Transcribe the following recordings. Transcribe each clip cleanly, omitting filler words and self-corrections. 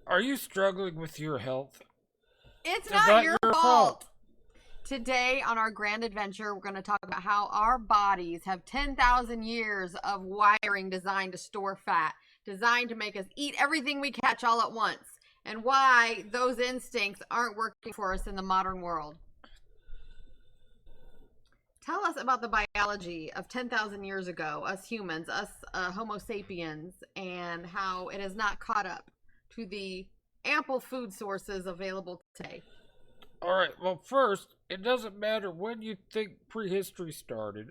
Are you struggling with your health? It's It's not not your your fault. fault. Today, on our grand adventure, we're going to talk about how our bodies have 10,000 years of wiring designed to store fat, designed to make us eat everything we catch all at once, and why those instincts aren't working for us in the modern world. Tell us about the biology of 10,000 years ago, us humans, us Homo sapiens, and how it has not caught up to the ample food sources available today. Alright, well, first, it doesn't matter when you think prehistory started.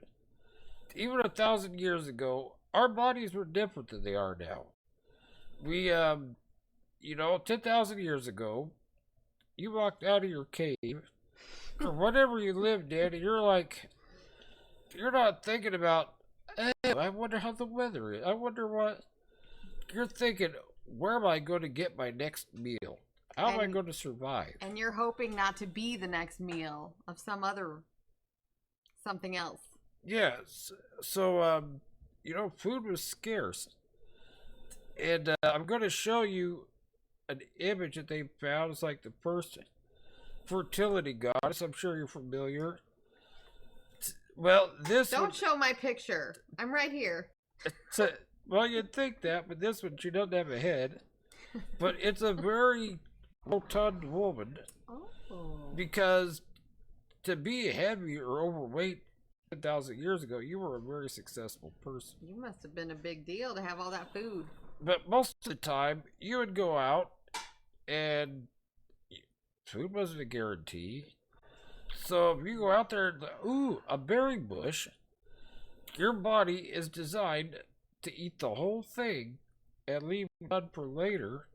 Even 1,000 years ago, our bodies were different than they are now. We, 10,000 years ago, you walked out of your cave, or whatever you lived in, and you're not thinking about, hey, I wonder how the weather is. I wonder what. You're thinking, where am I going to get my next meal? How am I And going to survive? and you're hoping not to be the next meal of something else. Yes. So, food was scarce. And I'm going to show you an image that they found. It's like the first fertility goddess. I'm sure you're familiar. Well, this one, Don't show my picture. I'm right here. it's a, well, you'd think that, but this one, she doesn't have a head. But it's a very rotund woman Oh. because to be heavy or overweight 10,000 years ago, you were a very successful person. You must have been a big deal to have all that food. But most of the time, you would go out and food wasn't a guarantee. So if you go out there and, ooh, a berry bush, your body is designed to eat the whole thing and leave none for later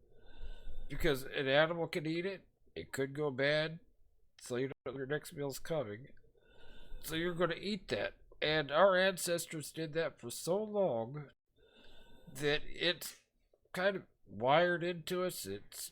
because an animal can eat it. It could go bad, so you know your next meal's coming. So you're going to eat that. And our ancestors did that for so long that it's kind of wired into us. It's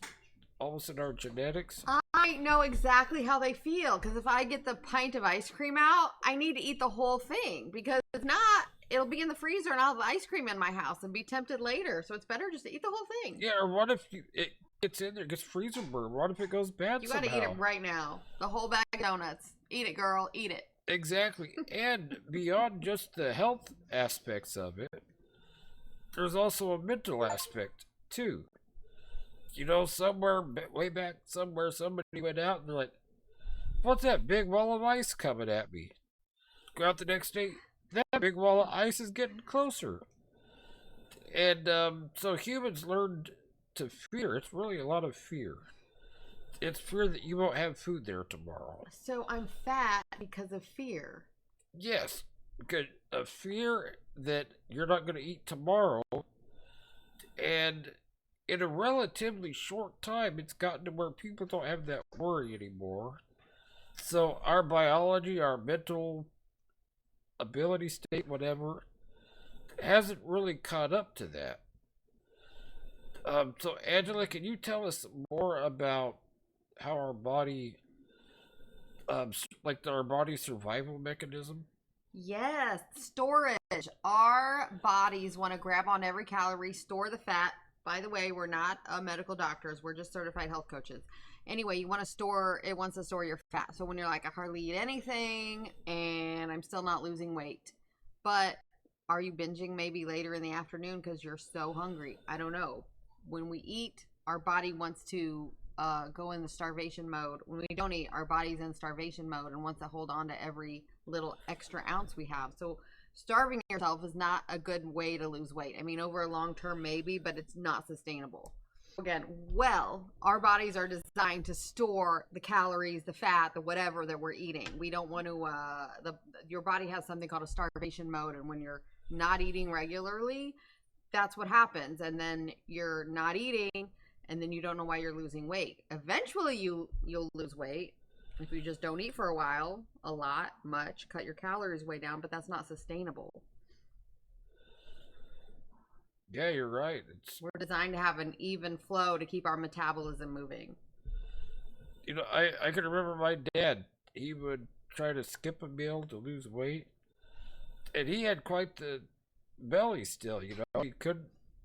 almost in our genetics. I know exactly how they feel because if I get the pint of ice cream out, I need to eat the whole thing because if not, it'll be in the freezer and I'll have ice cream in my house and be tempted later. So it's better just to eat the whole thing. Yeah, or what if it gets in there, gets freezer burn? What if it goes bad You got somehow? to eat it right now. The whole bag of donuts. Eat it, girl. Eat it. Exactly. And beyond just the health aspects of it, there's also a mental aspect too. Somewhere way back somewhere, somebody went out and they're like, "What's that big wall of ice coming at me?" Go out the next day, that big wall of ice is getting closer. And so humans learned to fear. It's really a lot of fear. It's fear that you won't have food there tomorrow. So I'm fat because of fear. Yes, because a fear that you're not going to eat tomorrow, and in a relatively short time, it's gotten to where people don't have that worry anymore. So our biology, our mental ability state, whatever, hasn't really caught up to that. So Angela, can you tell us more about how our body, like our body survival mechanism? Yes, storage. Our bodies want to grab on every calorie, store the fat. By the way, we're not medical doctors. We're just certified health coaches. Anyway, it wants to store your fat. So when you're like, I hardly eat anything and I'm still not losing weight. But are you binging maybe later in the afternoon because you're so hungry? I don't know. When we eat, our body wants to go in the starvation mode. When we don't eat, our body's in starvation mode and wants to hold on to every little extra ounce we have. So starving yourself is not a good way to lose weight. I mean, over a long term, maybe, but it's not sustainable. Again, our bodies are designed to store the calories, the fat, the whatever that we're eating. We don't want to. Your body has something called a starvation mode, and when you're not eating regularly, that's what happens. And then you're not eating, and then you don't know why you're losing weight. Eventually, you'll lose weight if you just don't eat for a while, a lot, much, cut your calories way down, but that's not sustainable. Yeah, you're right. We're designed to have an even flow to keep our metabolism moving. I can remember my dad. He would try to skip a meal to lose weight, and he had quite the belly still. He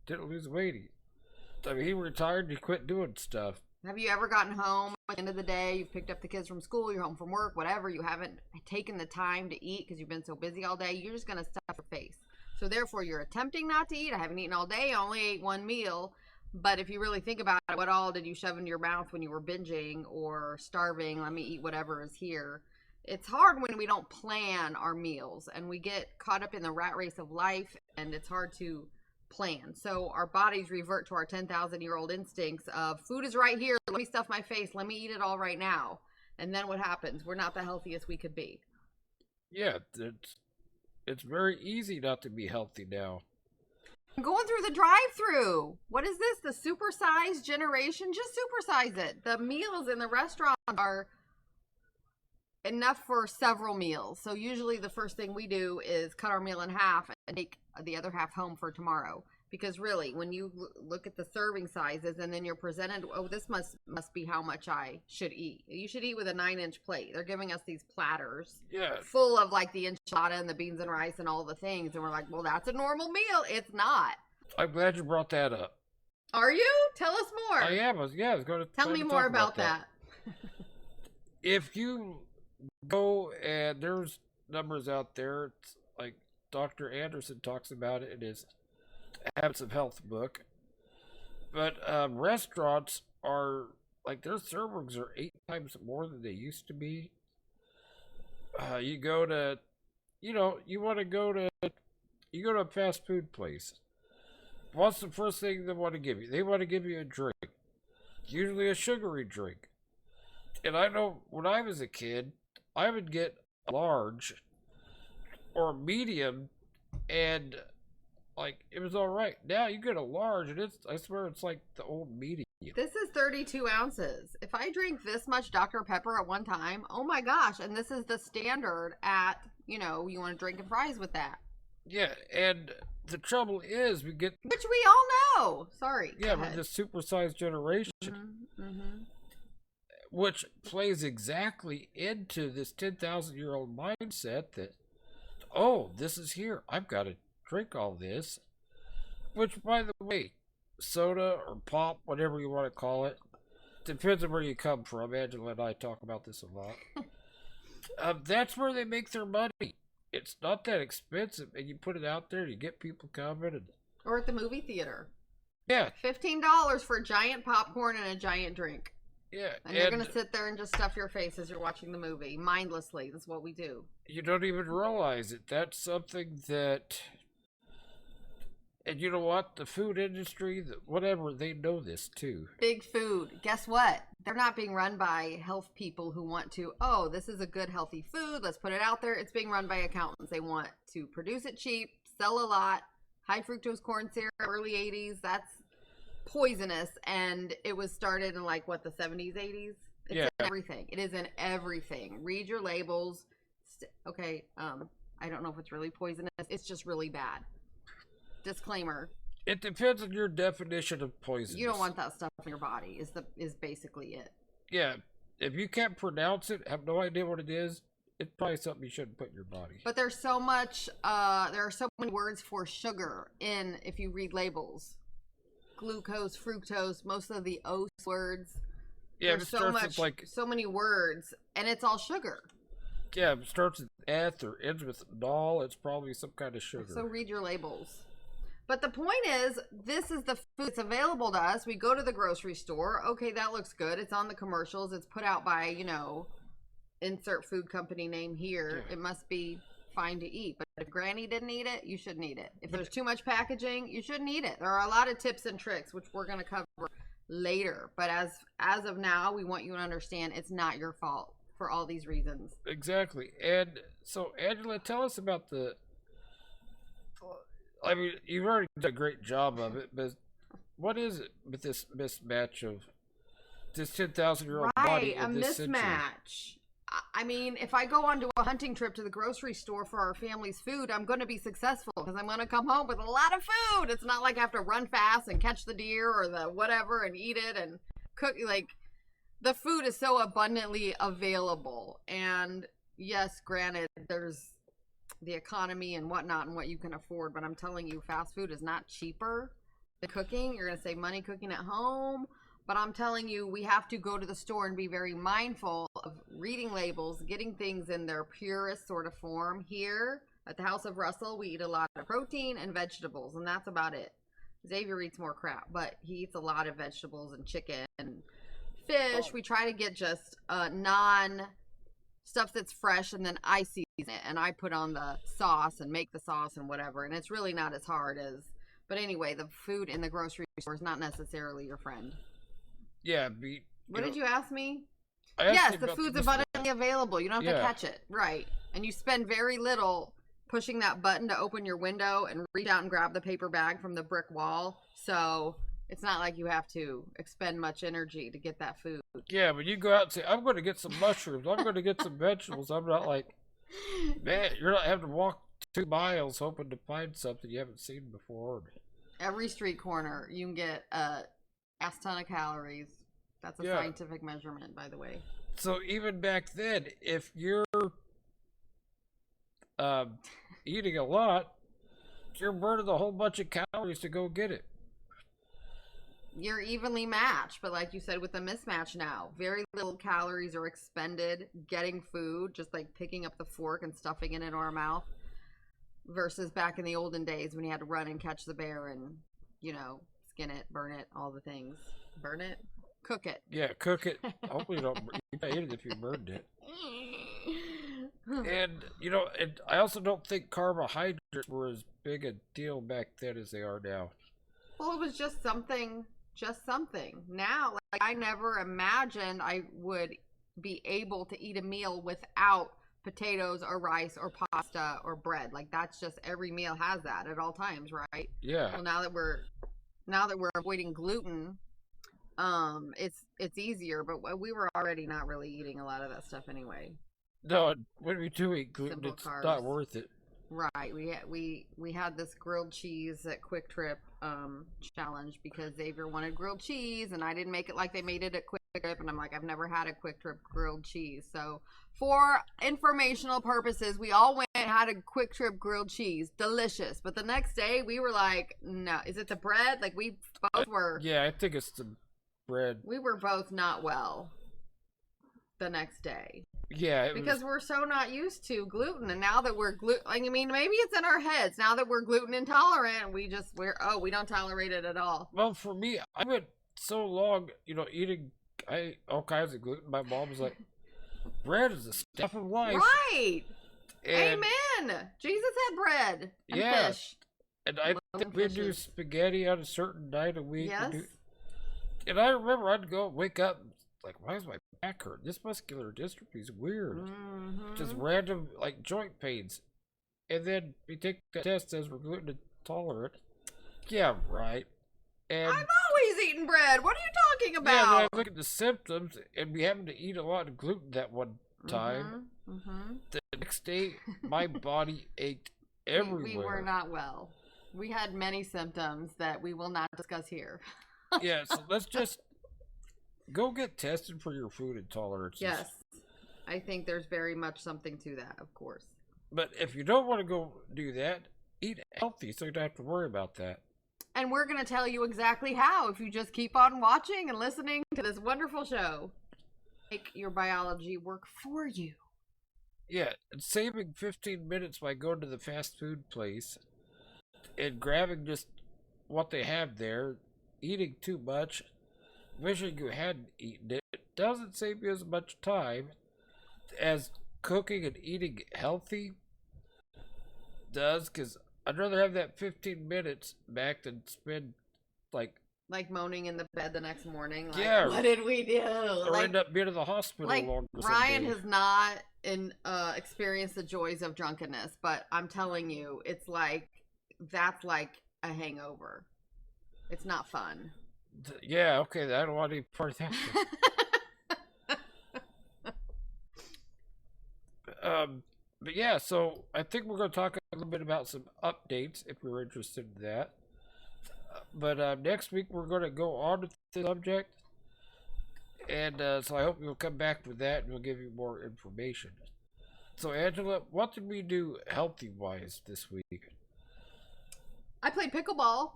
didn't lose weight. I mean, he retired. He quit doing stuff. Have you ever gotten home at the end of the day? You've picked up the kids from school, you're home from work, whatever. You haven't taken the time to eat because you've been so busy all day. You're just going to stuff your face. So, therefore, you're attempting not to eat. I haven't eaten all day. I only ate one meal. But if you really think about it, what all did you shove into your mouth when you were binging or starving? Let me eat whatever is here. It's hard when we don't plan our meals and we get caught up in the rat race of life, and it's hard to plan. So our bodies revert to our 10,000-year-old instincts of food is right here. Let me stuff my face. Let me eat it all right now. And then what happens? We're not the healthiest we could be. Yeah, it's very easy not to be healthy now. I'm going through the drive-through. What is this? The supersized generation? Just supersize it. The meals in the restaurant are enough for several meals. So usually the first thing we do is cut our meal in half and take the other half home for tomorrow. Because really, when you look at the serving sizes and then you're presented, oh, this must be how much I should eat. You should eat with a 9-inch plate. They're giving us these platters full of like the enchilada and the beans and rice and all the things. And we're like, well, that's a normal meal. It's not. I'm glad you brought that up. Are you? Tell us more. I am. Yeah, I was going to tell me more about that. If you go and there's numbers out there, it's like Dr. Anderson talks about it in his Habits of Health book. But restaurants are like their servings are 8 times more than they used to be. You go to, you want to go to, you go to a fast food place. What's the first thing they want to give you? They want to give you a drink, usually a sugary drink. And I know when I was a kid, I would get a large or medium, and like it was all right. Now you get a large, and I swear it's like the old medium. This is 32 ounces. If I drink this much Dr. Pepper at one time, oh my gosh! And this is the standard at you want to drink and fries with that. Yeah, and the trouble is which we all know. Sorry. Yeah, we're this supersized generation. Which plays exactly into this 10,000-year-old mindset that, oh, this is here. I've got to drink all this. Which, by the way, soda or pop, whatever you want to call it, depends on where you come from. Angela and I talk about this a lot. That's where they make their money. It's not that expensive, and you put it out there, you get people coming. Or at the movie theater. Yeah. $15 for a giant popcorn and a giant drink. Yeah. And you're going to sit there and just stuff your face as you're watching the movie, mindlessly. That's what we do. You don't even realize it. That's something that... And you know what? The food industry, whatever, they know this too. Big food. Guess what? They're not being run by health people who want to, oh, this is a good healthy food. Let's put it out there. It's being run by accountants. They want to produce it cheap, sell a lot. High fructose corn syrup, early 80s. That's poisonous. And it was started in like, what, the 70s, 80s? It's in everything. It is in everything. Read your labels. Okay, I don't know if it's really poisonous. It's just really bad. Disclaimer. It depends on your definition of poison. You don't want that stuff in your body is basically it. Yeah. If you can't pronounce it, have no idea what it is, it's probably something you shouldn't put in your body. But there's so much there are so many words for sugar if you read labels. Glucose, fructose, most of the O words. Yeah, it starts with like so many words, and it's all sugar. Yeah, if it starts with eth or ends with nol, it's probably some kind of sugar. So read your labels. But the point is, this is the food that's available to us. We go to the grocery store. Okay, that looks good. It's on the commercials. It's put out by, insert food company name here. Yeah. It must be fine to eat. But if Granny didn't eat it, you shouldn't eat it. If there's too much packaging, you shouldn't eat it. There are a lot of tips and tricks, which we're going to cover later. But as of now, we want you to understand it's not your fault for all these reasons. Exactly. And so, Angela, tell us about I mean, you've already done a great job of it, but what is it with this mismatch of this 10,000-year-old body in this century? Mismatch. I mean, if I go on to a hunting trip to the grocery store for our family's food, I'm going to be successful because I'm going to come home with a lot of food. It's not like I have to run fast and catch the deer or the whatever and eat it and cook. Like, the food is so abundantly available. And yes, granted, there's the economy and whatnot and what you can afford, but I'm telling you, fast food is not cheaper. cooking. You're going to save money cooking at home. But I'm telling you, we have to go to the store and be very mindful of reading labels, getting things in their purest sort of form. Here at the House of Russell, we eat a lot of protein and vegetables, and that's about it. Xavier eats more crap, but he eats a lot of vegetables and chicken and fish. We try to get just non stuff that's fresh, and then I season it and I put on the sauce and make the sauce and whatever. And it's really not as hard as. But anyway, the food in the grocery store is not necessarily your friend. Yeah, what did you ask me? I Yes, the food's abundantly available. You don't have to catch it. Right. And you spend very little pushing that button to open your window and reach out and grab the paper bag from the brick wall. So it's not like you have to expend much energy to get that food. Yeah, when you go out and say, I'm going to get some mushrooms, I'm going to get some vegetables, I'm not like, man, you're not having to walk 2 miles hoping to find something you haven't seen before. Every street corner, you can get a ass ton of calories. That's a scientific measurement, by the way. So even back then, if you're eating a lot, you're burning a whole bunch of calories to go get it. You're evenly matched, but like you said, with the mismatch now, very little calories are expended getting food, just like picking up the fork and stuffing it into our mouth, versus back in the olden days when you had to run and catch the bear and, skin it, burn it, all the things. Burn it? Cook it. Yeah, cook it. Hopefully you don't eat it if you burned it. And, and I also don't think carbohydrates were as big a deal back then as they are now. Well, it was just something. Now, like, I never imagined I would be able to eat a meal without potatoes or rice or pasta or bread. Like, that's just, every meal has that at all times, right? Yeah. Well, now that we're avoiding gluten, it's easier, but we were already not really eating a lot of that stuff anyway. No, when we do eat gluten, it's not worth it. Right. We had this grilled cheese at Quick Trip challenge because Xavier wanted grilled cheese and I didn't make it like they made it at Quick Trip, and I'm like, I've never had a Quick Trip grilled cheese. So for informational purposes, we all went and had a Quick Trip grilled cheese. Delicious. But the next day we were like, no, is it the bread? Like, we both were. Yeah, I think it's the bread. We were both not well the next day. Yeah, because we're so not used to gluten, and now that we're maybe it's in our heads. Now that we're gluten intolerant, we don't tolerate it at all. Well, for me, I went so long, eating all kinds of gluten. My mom was like, "Bread is the stuff of life." Right. And, amen. Jesus had bread and fish. And I think we do spaghetti on a certain night a week. Yes. And I remember I'd go wake up. Like, why is my back hurt? This muscular dystrophy is weird. Mm-hmm. Just random, like, joint pains. And then we take the test as we're gluten intolerant. Yeah, right. And I've always eaten bread. What are you talking about? Yeah, when I look at the symptoms, and we happened to eat a lot of gluten that one time. The next day, my body ached everywhere. We were not well. We had many symptoms that we will not discuss here. Yeah, so let's just go get tested for your food intolerances. Yes. I think there's very much something to that, of course. But if you don't want to go do that, eat healthy so you don't have to worry about that. And we're going to tell you exactly how if you just keep on watching and listening to this wonderful show. Make your biology work for you. Yeah, and saving 15 minutes by going to the fast food place and grabbing just what they have there, eating too much, wishing you hadn't eaten it, doesn't save you as much time as cooking and eating healthy does, because I'd rather have that 15 minutes back than spend like moaning in the bed the next morning. Like, yeah, what did we do? Or end up being in the hospital. Like, Ryan has not experienced the joys of drunkenness, but I'm telling you, it's like, that's like a hangover. It's not fun. Yeah, okay, I don't want any part of that. But yeah, so I think we're going to talk a little bit about some updates if you're interested in that. But next week we're going to go on with the subject, and so I hope you'll come back with that and we'll give you more information. So Angela, what did we do healthy-wise this week? I played pickleball.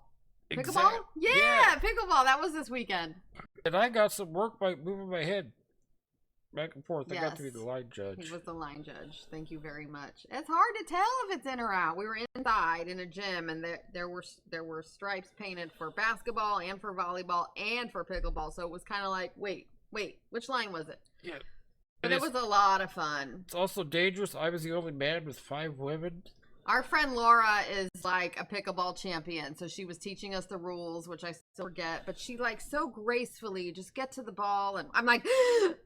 Pickleball? Yeah, pickleball. That was this weekend. And I got some work by moving my head back and forth. I got to be Yes. the line judge. He was the line judge. Thank you very much. It's hard to tell if it's in or out. We were inside in a gym, and there were stripes painted for basketball and for volleyball and for pickleball. So it was kind of like, wait, which line was it? Yeah. But it was a lot of fun. It's also dangerous. I was the only man with 5 women. Our friend Laura is like a pickleball champion, so she was teaching us the rules, which I still forget, but she like so gracefully just get to the ball, and I'm like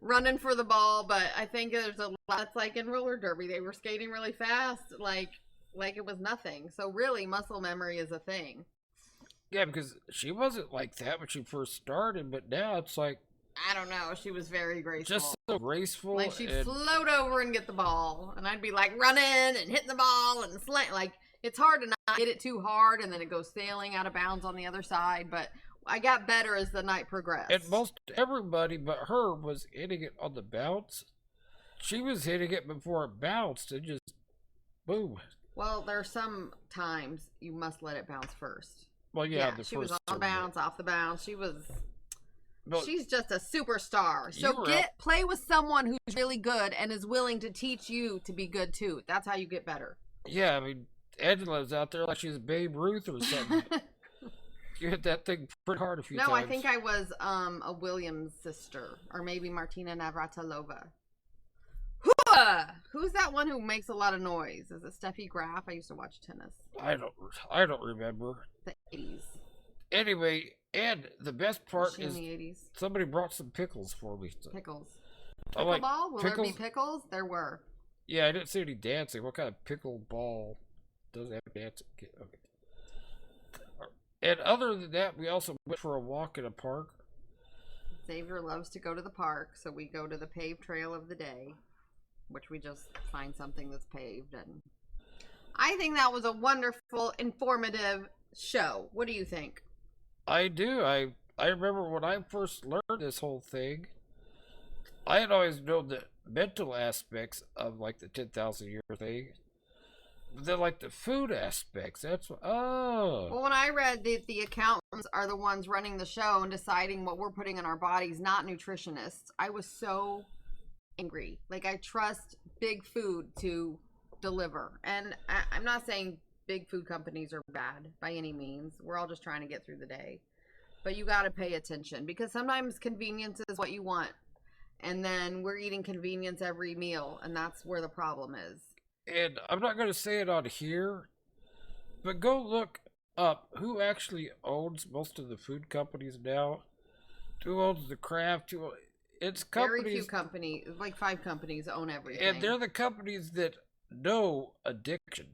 running for the ball, but I think there's a lot. It's like in roller derby, they were skating really fast, like it was nothing. So really, muscle memory is a thing. Yeah, because she wasn't like that when she first started, but now it's like, I don't know. She was very graceful. just so graceful. Like she'd float over and get the ball, and I'd be like running and hitting the ball and slant. Like it's hard to not hit it too hard, and then it goes sailing out of bounds on the other side. But I got better as the night progressed. And most everybody but her was hitting it on the bounce. She was hitting it before it bounced and just boom. Well, there are some times you must let it bounce first. Well, yeah, she was on bounce, off the bounce. She's just a superstar. So play with someone who's really good and is willing to teach you to be good too. That's how you get better. Yeah, I mean, Angela's out there like she's Babe Ruth or something. You hit that thing pretty hard a few times. No, I think I was a Williams sister, or maybe Martina Navratilova. Who's that one who makes a lot of noise? Is it Steffi Graf? I used to watch tennis. I don't remember. The 80s. Anyway, and the best part is in the 80s. Somebody brought some pickles for me. Pickles. Pickleball? Like Will there be pickles? There were. Yeah, I didn't see any dancing. What kind of pickleball does have dancing? Okay. And other than that, we also went for a walk in a park. Xavier loves to go to the park, so we go to the paved trail of the day, which we just find something that's paved. And I think that was a wonderful, informative show. What do you think? I do. I remember when I first learned this whole thing, I had always known the mental aspects of like the 10,000 year thing. But then like the food aspects, that's what, Well, when I read that the accountants are the ones running the show and deciding what we're putting in our bodies, not nutritionists, I was so angry. Like I trust big food to deliver. And I'm not saying big food companies are bad by any means. We're all just trying to get through the day. But you got to pay attention because sometimes convenience is what you want. And then we're eating convenience every meal, and that's where the problem is. And I'm not going to say it on here, but go look up who actually owns most of the food companies now. Who owns the Kraft? It's companies. Very few companies, like 5 companies, own everything. And they're the companies that know addiction.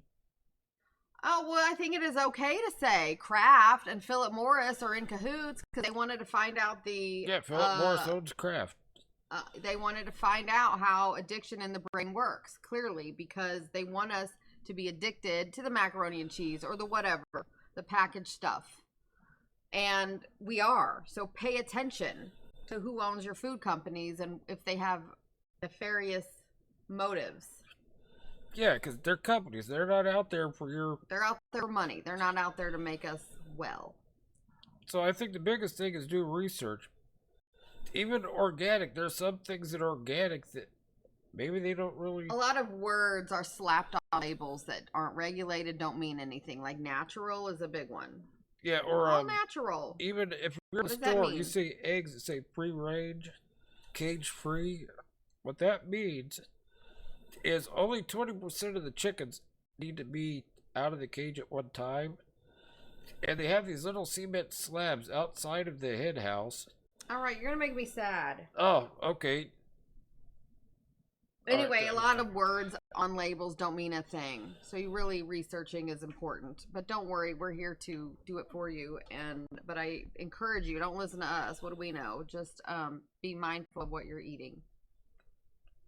Oh, well, I think it is okay to say Kraft and Philip Morris are in cahoots because they wanted to find out the... Yeah, Philip Morris owns Kraft. They wanted to find out how addiction in the brain works, clearly, because they want us to be addicted to the macaroni and cheese or the whatever, the packaged stuff. And we are. So pay attention to who owns your food companies and if they have nefarious motives. Yeah, because they're companies. They're not out there for your... They're out there for money. They're not out there to make us well. So I think the biggest thing is do research. Even organic, there's some things that are organic that maybe they don't really... A lot of words are slapped on labels that aren't regulated, don't mean anything. Like natural is a big one. Yeah, or... all natural. Even if you're in a store, you see eggs that say free-range, cage-free. What that means is only 20% of the chickens need to be out of the cage at one time. And they have these little cement slabs outside of the hen house. All right, you're going to make me sad. Oh, okay. Anyway, a lot of words on labels don't mean a thing. So you really researching is important. But don't worry, we're here to do it for you. But I encourage you, don't listen to us. What do we know? Just be mindful of what you're eating.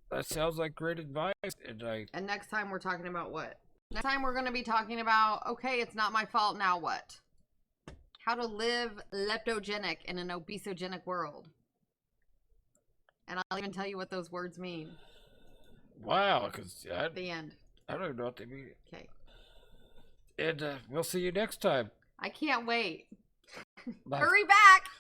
That sounds like great advice. And next time we're talking about what? Next time we're going to be talking about, okay, it's not my fault, now what? How to live leptogenic in an obesogenic world. And I'll even tell you what those words mean. Wow, because at the end. I don't even know what they mean. Okay. And we'll see you next time. I can't wait. Bye. Hurry back.